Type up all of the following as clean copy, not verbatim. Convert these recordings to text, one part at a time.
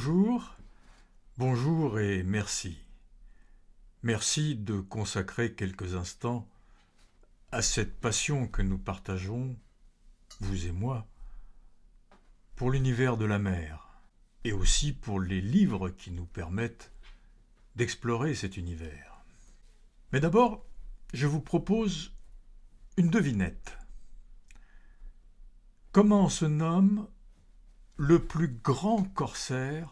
Bonjour, bonjour et merci. Merci de consacrer quelques instants à cette passion que nous partageons, vous et moi, pour l'univers de la mer et aussi pour les livres qui nous permettent d'explorer cet univers. Mais d'abord, je vous propose une devinette. Comment se nomme le plus grand corsaire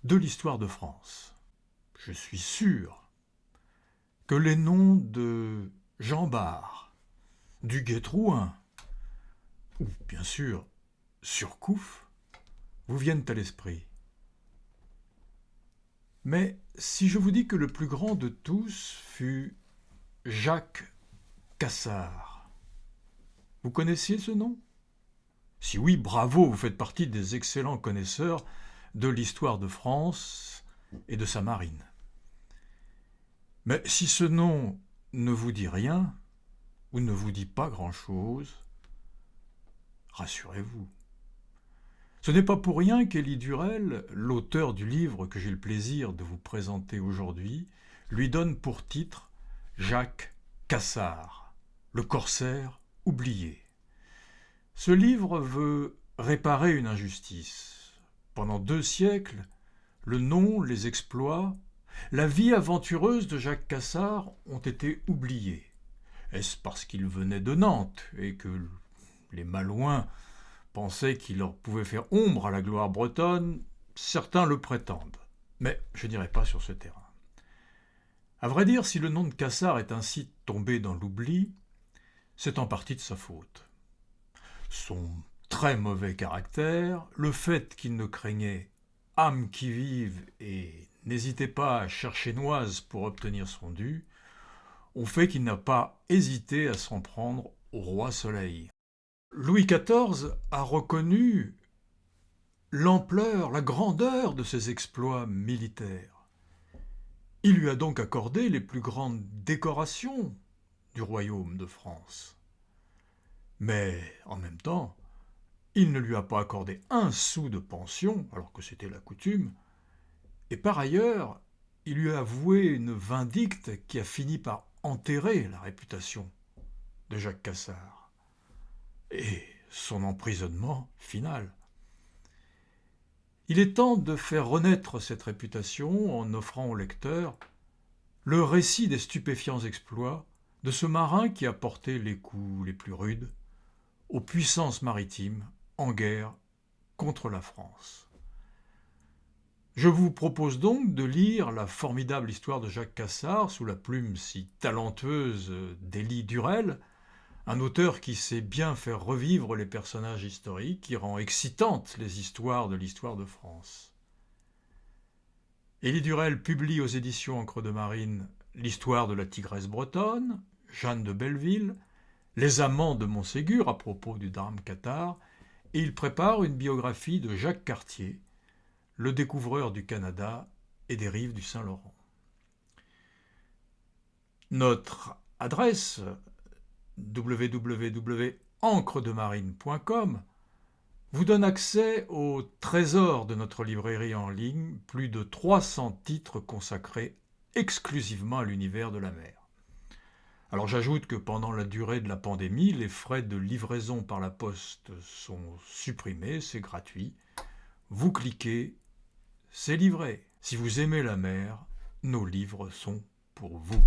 de l'histoire de France? Je suis sûr que les noms de Jean Bart, du Guet-Trouin, ou bien sûr Surcouf, vous viennent à l'esprit. Mais si je vous dis que le plus grand de tous fut Jacques Cassard, vous connaissiez ce nom? Si oui, bravo, vous faites partie des excellents connaisseurs de l'histoire de France et de sa marine. Mais si ce nom ne vous dit rien, ou ne vous dit pas grand-chose, rassurez-vous. Ce n'est pas pour rien qu'Élie Durel, l'auteur du livre que j'ai le plaisir de vous présenter aujourd'hui, lui donne pour titre Jacques Cassard, le corsaire oublié. Ce livre veut réparer une injustice. Pendant 2 siècles, le nom, les exploits, la vie aventureuse de Jacques Cassard ont été oubliés. Est-ce parce qu'il venait de Nantes et que les Malouins pensaient qu'il leur pouvait faire ombre à la gloire bretonne? Certains le prétendent, mais je n'irai pas sur ce terrain. À vrai dire, si le nom de Cassard est ainsi tombé dans l'oubli, c'est en partie de sa faute. Son très mauvais caractère, le fait qu'il ne craignait âme qui vive et n'hésitait pas à chercher noise pour obtenir son dû, ont fait qu'il n'a pas hésité à s'en prendre au roi Soleil. Louis XIV a reconnu l'ampleur, la grandeur de ses exploits militaires. Il lui a donc accordé les plus grandes décorations du royaume de France. Mais en même temps, il ne lui a pas accordé un sou de pension, alors que c'était la coutume, et par ailleurs, il lui a voué une vindicte qui a fini par enterrer la réputation de Jacques Cassard et son emprisonnement final. Il est temps de faire renaître cette réputation en offrant au lecteur le récit des stupéfiants exploits de ce marin qui a porté les coups les plus rudes aux puissances maritimes en guerre contre la France. Je vous propose donc de lire la formidable histoire de Jacques Cassard sous la plume si talentueuse d'Élie Durel, un auteur qui sait bien faire revivre les personnages historiques, qui rend excitantes les histoires de l'histoire de France. Élie Durel publie aux éditions Encre de Marine l'histoire de la tigresse bretonne, Jeanne de Belleville, les amants de Montségur à propos du drame cathare, et il prépare une biographie de Jacques Cartier, le découvreur du Canada et des rives du Saint-Laurent. Notre adresse www.encredemarine.com vous donne accès au trésor de notre librairie en ligne, plus de 300 titres consacrés exclusivement à l'univers de la mer. Alors j'ajoute que pendant la durée de la pandémie, les frais de livraison par la poste sont supprimés, c'est gratuit. Vous cliquez, c'est livré. Si vous aimez la mer, nos livres sont pour vous.